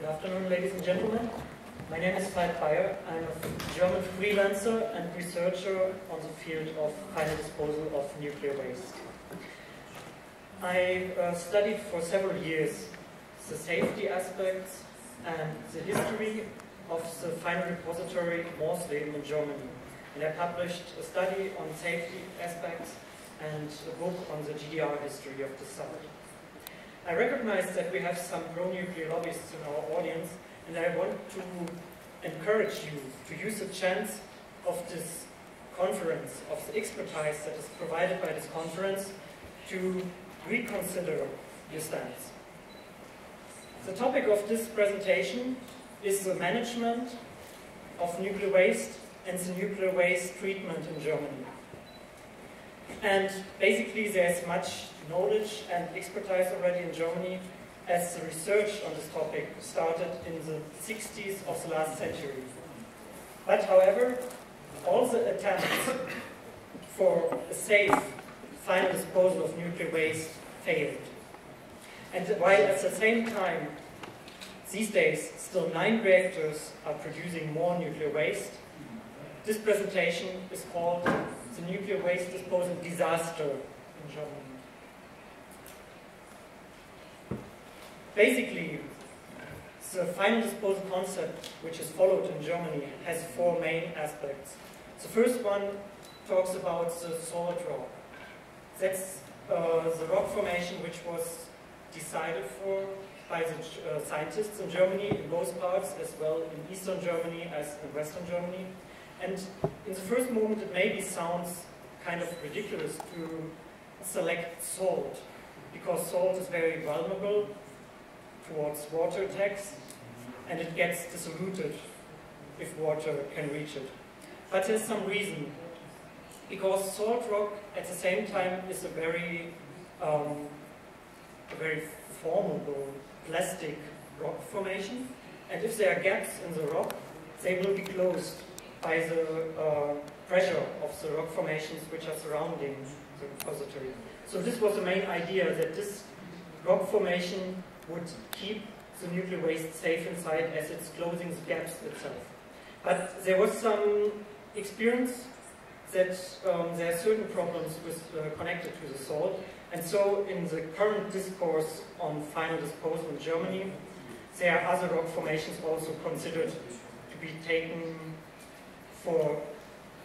afternoon, ladies and gentlemen. My name is Falk Bayer. I'm a German freelancer and researcher on the field of final disposal of nuclear waste. I studied for several years the safety aspects and the history of the final repository MOV048 in Germany. And I published a study on safety aspects and a book on the GDR history of the site. I recognize that we have some pro-nuclear lobbyists in our audience, and I want to encourage you to use the chance of this conference, of the expertise that is provided by this conference, to reconsider your stance. The topic of this presentation is the management of nuclear waste and the nuclear waste treatment in Germany. And basically there's much knowledge and expertise already in Germany, as the research on this topic started in the 60s of the last century. But however, all the attempts for a safe final disposal of nuclear waste failed. And while at the same time, these days, still 9 reactors are producing more nuclear waste, this presentation is called the Nuclear Waste Disposal Disaster in Germany. Basically, the final disposal concept, which is followed in Germany, has 4 main aspects. The first one talks about the salt rock. That's the rock formation which was decided for by the scientists in Germany, in both parts, as well in Eastern Germany as in Western Germany. And in the first moment, it maybe sounds kind of ridiculous to select salt, because salt is very vulnerable towards water attacks, and it gets diluted if water can reach it. But there's some reason, because salt rock at the same time is a very formable plastic rock formation, and if there are gaps in the rock, they will be closed by the pressure of the rock formations which are surrounding the repository. So this was the main idea, that this rock formation would keep the nuclear waste safe inside as it's closing the gaps itself. But there was some experience that there are certain problems with, connected to the salt, and so in the current discourse on final disposal in Germany, there are other rock formations also considered to be taken for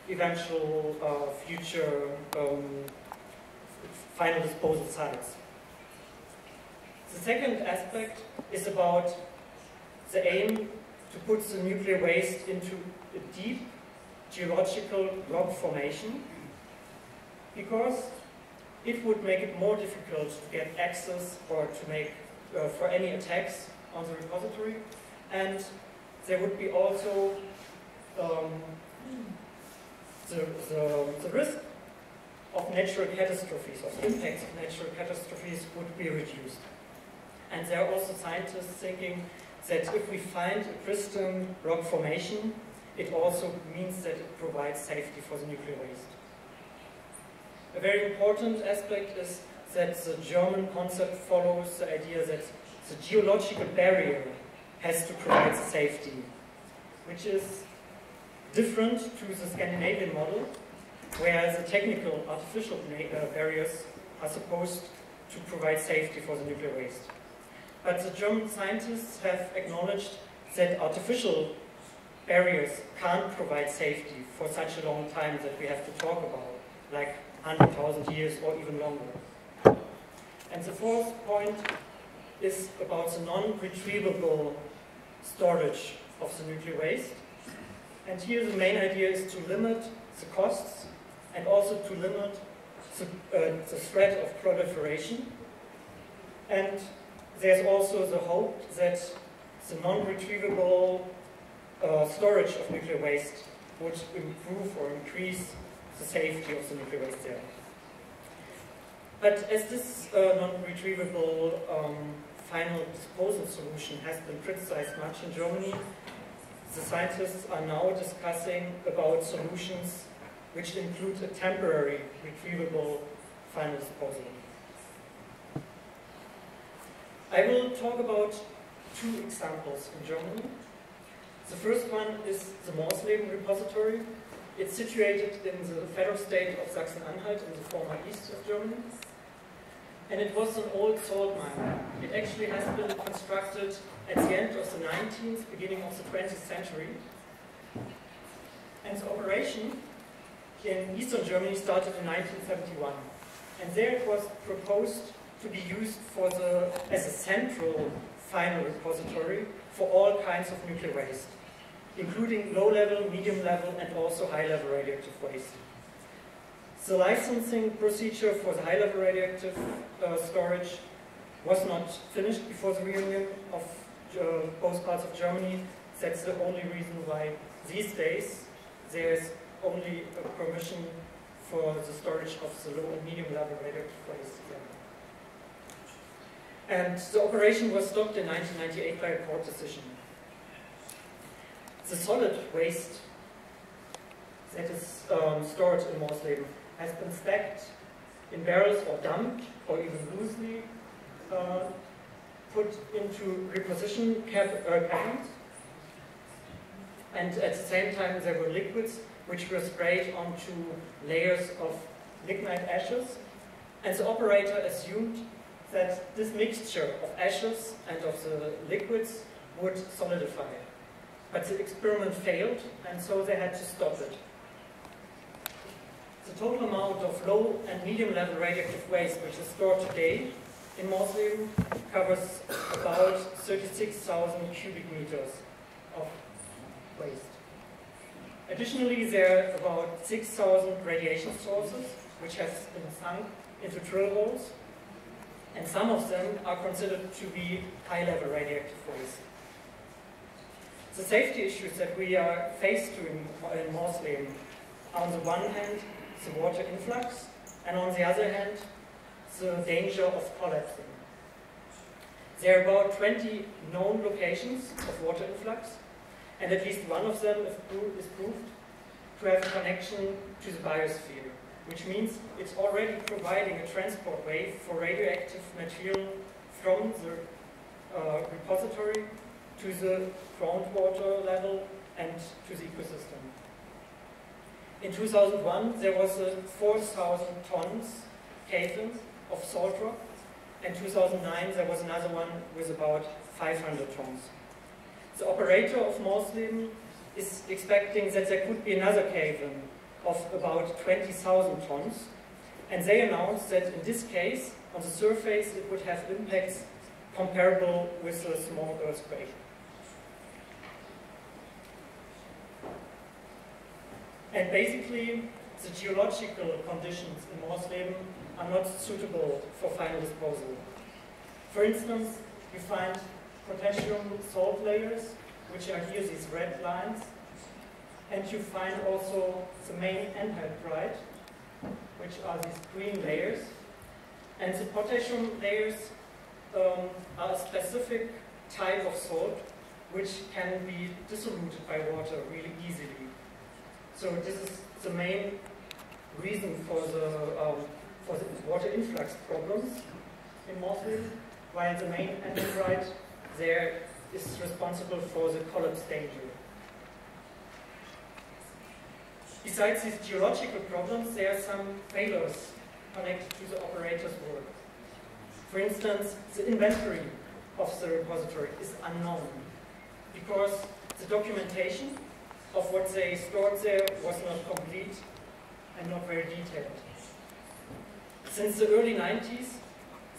eventual future final disposal sites. The second aspect is about the aim to put the nuclear waste into a deep geological rock formation, because it would make it more difficult to get access or to make for any attacks on the repository, and there would be also the risk of natural catastrophes, of impacts of natural catastrophes would be reduced. And there are also scientists thinking that if we find a pristine rock formation, it also means that it provides safety for the nuclear waste. A very important aspect is that the German concept follows the idea that the geological barrier has to provide safety, which is different to the Scandinavian model, where the technical artificial barriers are supposed to provide safety for the nuclear waste. But the German scientists have acknowledged that artificial barriers can't provide safety for such a long time that we have to talk about, like 100,000 years or even longer. And the fourth point is about the non-retrievable storage of the nuclear waste. And here the main idea is to limit the costs and also to limit the threat of proliferation. And there's also the hope that the non-retrievable storage of nuclear waste would improve or increase the safety of the nuclear waste there. But as this non-retrievable final disposal solution has been criticized much in Germany, the scientists are now discussing about solutions which include a temporary retrievable final disposal. I will talk about two examples in Germany. The first one is the Morsleben repository. It's situated in the federal state of Sachsen-Anhalt in the former east of Germany. And it was an old salt mine. It actually has been constructed at the end of the 19th, beginning of the 20th century. And the operation in eastern Germany started in 1971. And there it was proposed to be used as a central final repository for all kinds of nuclear waste, including low-level, medium-level, and also high-level radioactive waste. The licensing procedure for the high-level radioactive storage was not finished before the reunion of both parts of Germany. That's the only reason why these days there's only a permission for the storage of the low and medium-level radioactive waste. And the operation was stopped in 1998 by a court decision. The solid waste that is stored in Morsleben has been stacked in barrels or dumped or even loosely put into reposition caverns. And at the same time there were liquids which were sprayed onto layers of lignite ashes. And the operator assumed that this mixture of ashes and of the liquids would solidify. But the experiment failed, and so they had to stop it. The total amount of low and medium level radioactive waste which is stored today in Morsleben covers about 36,000 cubic meters of waste. Additionally, there are about 6,000 radiation sources which have been sunk into drill holes, and some of them are considered to be high-level radioactive waste. The safety issues that we are faced to in Morsleben are on the one hand the water influx, and on the other hand the danger of collapsing. There are about 20 known locations of water influx, and at least one of them is proved to have a connection to the biosphere, which means it's already providing a transport way for radioactive material from the repository to the groundwater level and to the ecosystem. In 2001, there was a 4,000 tons cave-in of salt rock, and in 2009 there was another one with about 500 tons. The operator of Morsleben is expecting that there could be another cave-in of about 20,000 tons, and they announced that in this case, on the surface, it would have impacts comparable with a small earthquake. And basically, the geological conditions in Morsleben are not suitable for final disposal. For instance, you find potassium salt layers, which are here these red lines, and you find also the main anhydride, which are these green layers. And the potassium layers are a specific type of salt which can be dissoluted by water really easily. So this is the main reason for the water influx problems in Morsleben, while the main anhydride there is responsible for the collapse danger. Besides these geological problems, there are some failures connected to the operator's work. For instance, the inventory of the repository is unknown because the documentation of what they stored there was not complete and not very detailed. Since the early 90s,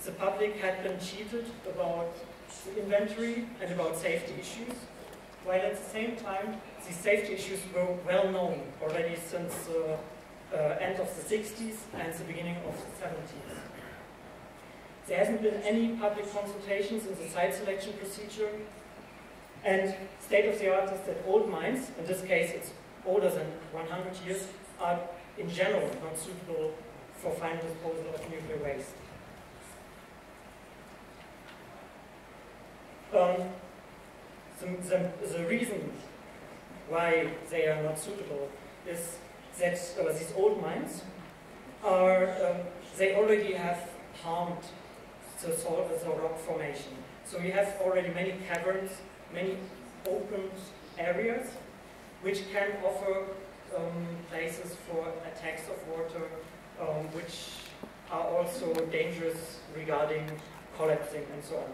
the public had been cheated about the inventory and about safety issues, while at the same time, these safety issues were well known already since the end of the 60s and the beginning of the 70s. There hasn't been any public consultations in the site selection procedure, and state-of-the-art is that old mines, in this case it's older than 100 years, are in general not suitable for final disposal of nuclear waste. The reason why they are not suitable is that these old mines are, they already have harmed the rock formation. So you have already many caverns, many open areas, which can offer places for attacks of water, which are also dangerous regarding collapsing and so on.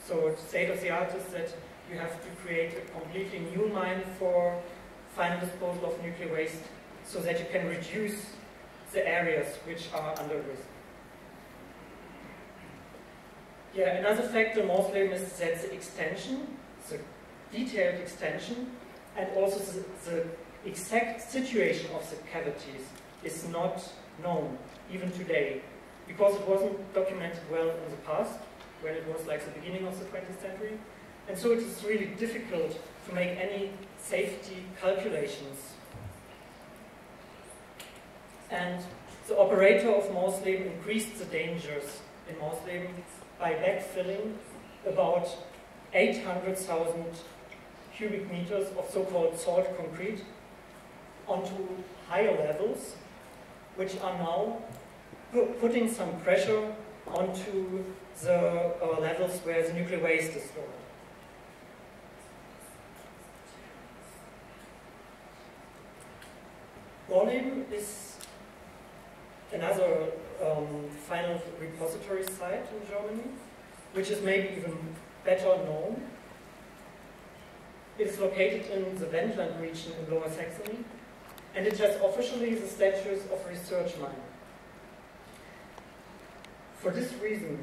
So state of the art is that you have to create a completely new mine for final disposal of nuclear waste so that you can reduce the areas which are under risk. Yeah, another factor in Moslem is that the extension, the detailed extension, and also the exact situation of the cavities is not known, even today, because it wasn't documented well in the past, when it was like the beginning of the 20th century. And so it is really difficult to make any safety calculations. And the operator of Moslem increased the dangers in Moslem by backfilling about 800,000 cubic meters of so-called salt concrete onto higher levels, which are now putting some pressure onto the levels where the nuclear waste is stored. Gorleben is another final repository site in Germany, which is maybe even better known. It is located in the Wendland region in Lower Saxony, and it has officially the status of research mine. For this reason,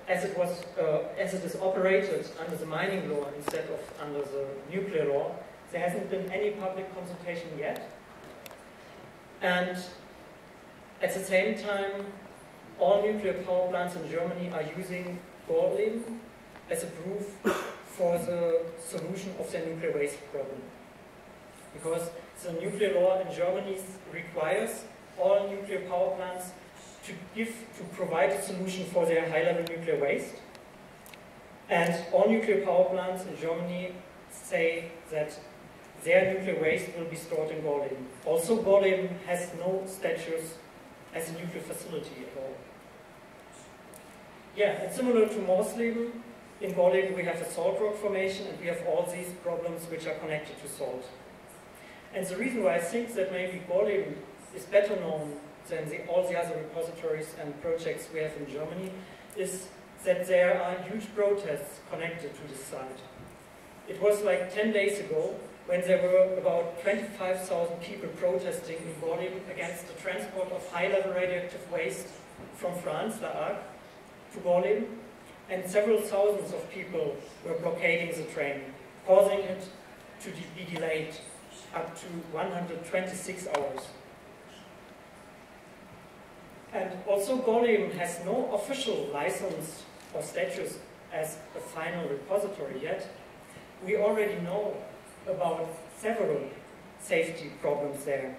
as it is operated under the mining law instead of under the nuclear law, there hasn't been any public consultation yet. And at the same time, all nuclear power plants in Germany are using Gorleben as a proof for the solution of their nuclear waste problem. Because the nuclear law in Germany requires all nuclear power plants to provide a solution for their high-level nuclear waste. And all nuclear power plants in Germany say that their nuclear waste will be stored in Gorleben. Also, Gorleben has no status as a nuclear facility at all. Yeah, and similar to Mosleben, in Gorleben we have a salt rock formation and we have all these problems which are connected to salt. And the reason why I think that maybe Gorleben is better known than all the other repositories and projects we have in Germany is that there are huge protests connected to this site. It was like 10 days ago when there were about 25,000 people protesting in Gorleben against the transport of high-level radioactive waste from France, La Hague, to Gorleben, and several thousands of people were blockading the train, causing it to be delayed up to 126 hours. And also Gorleben has no official license or status as a final repository yet. We already know about several safety problems there.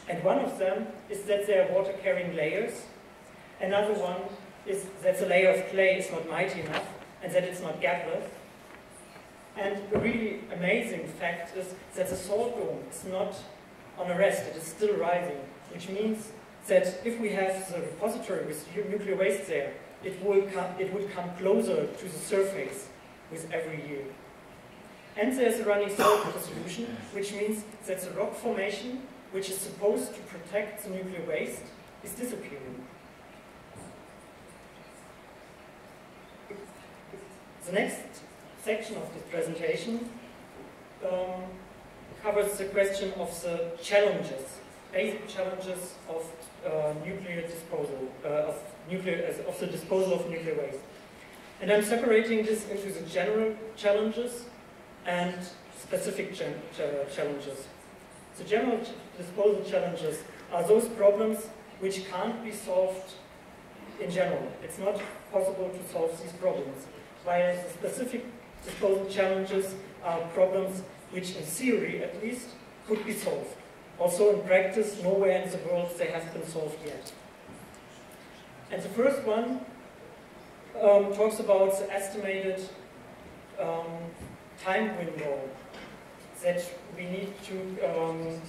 And one of them is that there are water-carrying layers. Another one is that the layer of clay is not mighty enough and that it's not gapless. And a really amazing fact is that the salt dome is not on a rest, it is still rising, which means that if we have the repository with nuclear waste there, it would come closer to the surface with every year. And there's a running salt dissolution, which means that the rock formation, which is supposed to protect the nuclear waste, is disappearing. The next section of this presentation covers the question of the challenges, basic challenges of nuclear disposal, of the disposal of nuclear waste. And I'm separating this into the general challenges and specific challenges. The general disposal challenges are those problems which can't be solved in general. It's not possible to solve these problems. While the specific disposal challenges are problems which in theory at least could be solved. Also in practice, nowhere in the world they have been solved yet. And the first one talks about the estimated time window that we need to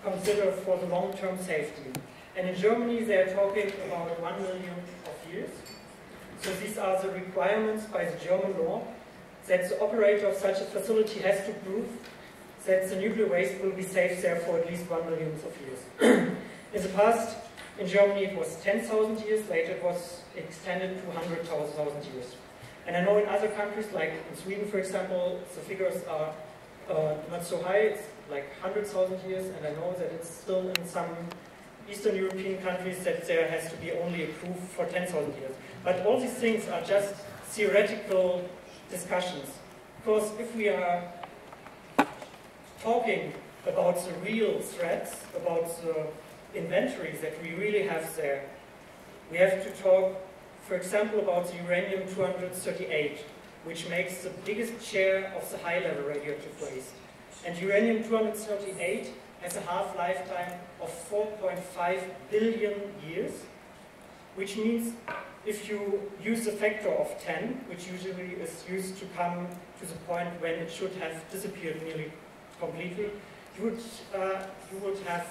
consider for the long-term safety. And in Germany they are talking about 1 million of years. So these are the requirements by the German law that the operator of such a facility has to prove that the nuclear waste will be safe there for at least 1 million of years. In the past, in Germany it was 10,000 years, later it was extended to 100,000 years. And I know in other countries, like in Sweden for example, the figures are not so high, it's like 100,000 years, and I know that it's still in some Eastern European countries that there has to be only a proof for 10,000 years. But all these things are just theoretical discussions. Because if we are talking about the real threats, about the inventories that we really have there, we have to talk, for example, about the uranium-238, which makes the biggest share of the high-level radioactive waste. And uranium-238 has a half-lifetime of 4.5 billion years, which means if you use a factor of 10, which usually is used to come to the point when it should have disappeared nearly completely, you would have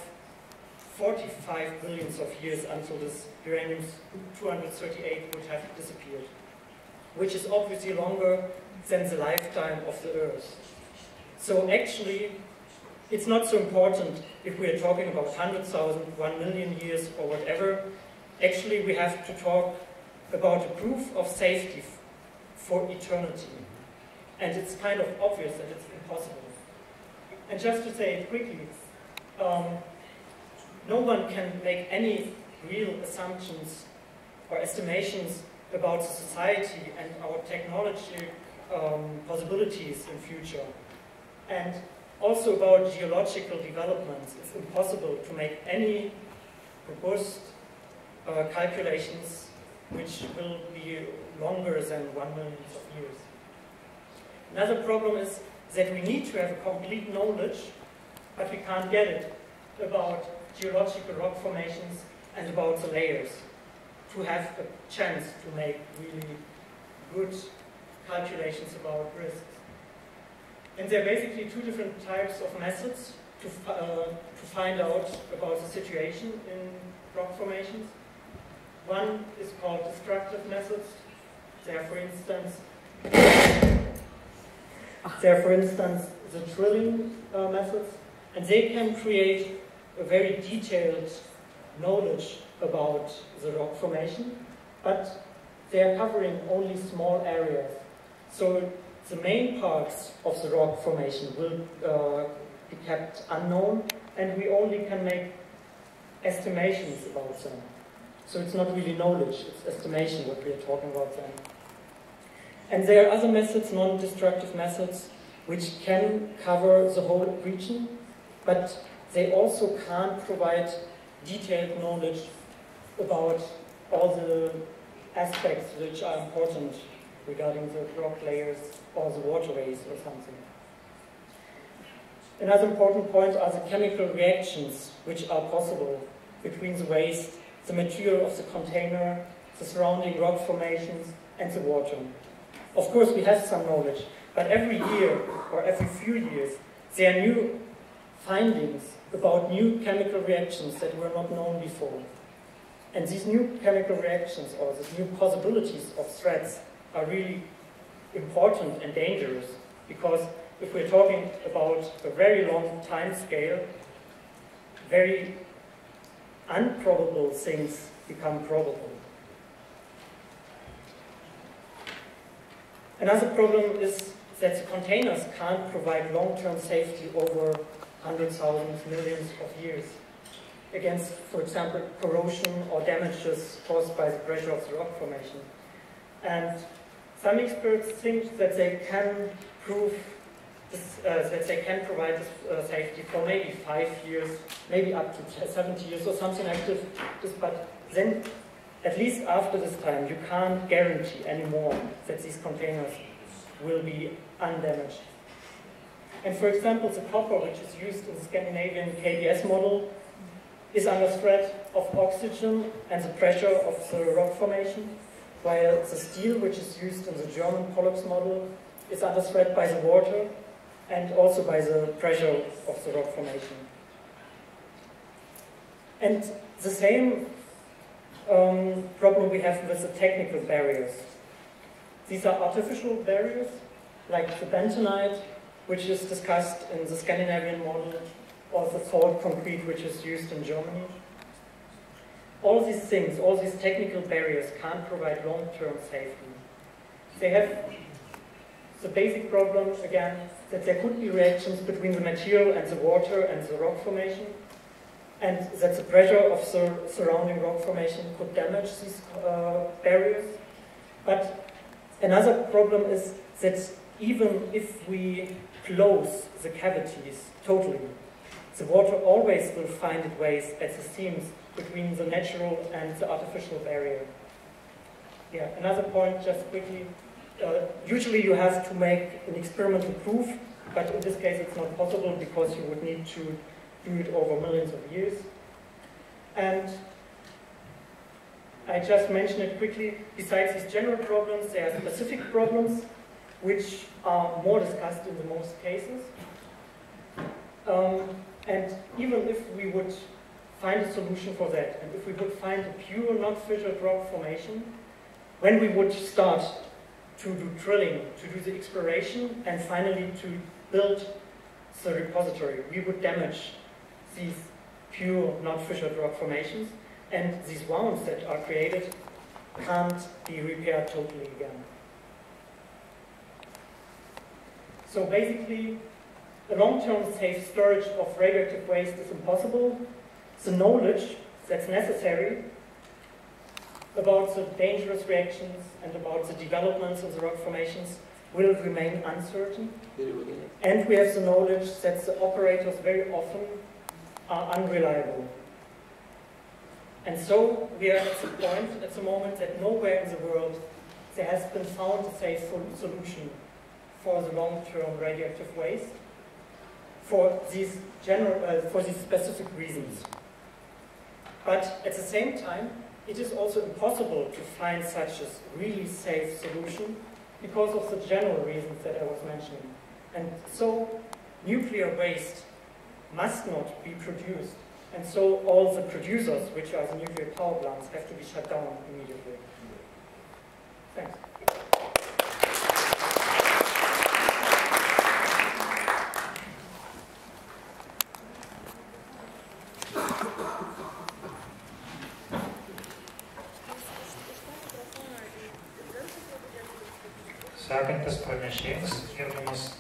45 billions of years until this uranium-238 would have disappeared, which is obviously longer than the lifetime of the Earth. So actually, it's not so important if we are talking about 100,000, 1 million years, or whatever. Actually, we have to talk about a proof of safety for eternity. And it's kind of obvious that it's impossible. And just to say it quickly, no one can make any real assumptions or estimations about the society and our technology possibilities in future. And also about geological developments. It's impossible to make any robust calculations which will be longer than 1 million of years. Another problem is that we need to have a complete knowledge, but we can't get it, about geological rock formations and about the layers to have a chance to make really good calculations about risks. And there are basically two different types of methods to find out about the situation in rock formations. One is called destructive methods. They are, for instance, the drilling methods, and they can create a very detailed knowledge about the rock formation, but they are covering only small areas. So the main parts of the rock formation will be kept unknown, and we only can make estimations about them. So it's not really knowledge, it's estimation what we are talking about then. And there are other methods, non-destructive methods, which can cover the whole region, but they also can't provide detailed knowledge about all the aspects which are important regarding the rock layers or the waterways or something. Another important point are the chemical reactions which are possible between the waste, the material of the container, the surrounding rock formations, and the water. Of course, we have some knowledge, but every year or every few years, there are new findings about new chemical reactions that were not known before. And these new chemical reactions or these new possibilities of threats are really important and dangerous, because if we're talking about a very long time scale, very improbable things become probable. Another problem is that the containers can't provide long-term safety over 100,000 millions of years against, for example, corrosion or damages caused by the pressure of the rock formation. And some experts think that they can prove this, that they can provide this safety for maybe 5 years, maybe up to 70 years or something like this. But then, at least after this time, you can't guarantee anymore that these containers will be undamaged. And for example, the copper, which is used in the Scandinavian KBS model, is under threat of oxygen and the pressure of the rock formation, while the steel, which is used in the German Pollux model, is under threat by the water and also by the pressure of the rock formation. And the same problem we have with the technical barriers. These are artificial barriers, like the bentonite, which is discussed in the Scandinavian model, or the salt concrete, which is used in Germany. All these things, all these technical barriers can't provide long-term safety. They have the basic problem, again, that there could be reactions between the material and the water and the rock formation, and that the pressure of the surrounding rock formation could damage these barriers. But another problem is that even if we close the cavities totally, the water always will find its ways at the seams between the natural and the artificial barrier. Yeah, another point, just quickly. Usually you have to make an experimental proof, but in this case it's not possible because you would need to do it over millions of years. And I just mentioned it quickly. Besides these general problems, there are specific problems which are more discussed in the most cases. And even if we would find a solution for that, and if we would find a pure, not fissured rock formation, when we would start to do drilling, to do the exploration, and finally to build the repository, we would damage these pure, not fissured rock formations, and these wounds that are created can't be repaired totally again. So basically, a long-term safe storage of radioactive waste is impossible. The knowledge that's necessary about the dangerous reactions and about the developments of the rock formations will remain uncertain. And we have the knowledge that the operators very often are unreliable. And so we are at the point, at the moment, that nowhere in the world there has been found a safe solution for the long-term radioactive waste for these specific reasons. But at the same time, it is also impossible to find such a really safe solution because of the general reasons that I was mentioning. And so nuclear waste must not be produced. And so all the producers, which are the nuclear power plants, have to be shut down immediately. Thanks. Sekantis pranešimas, gerbiamas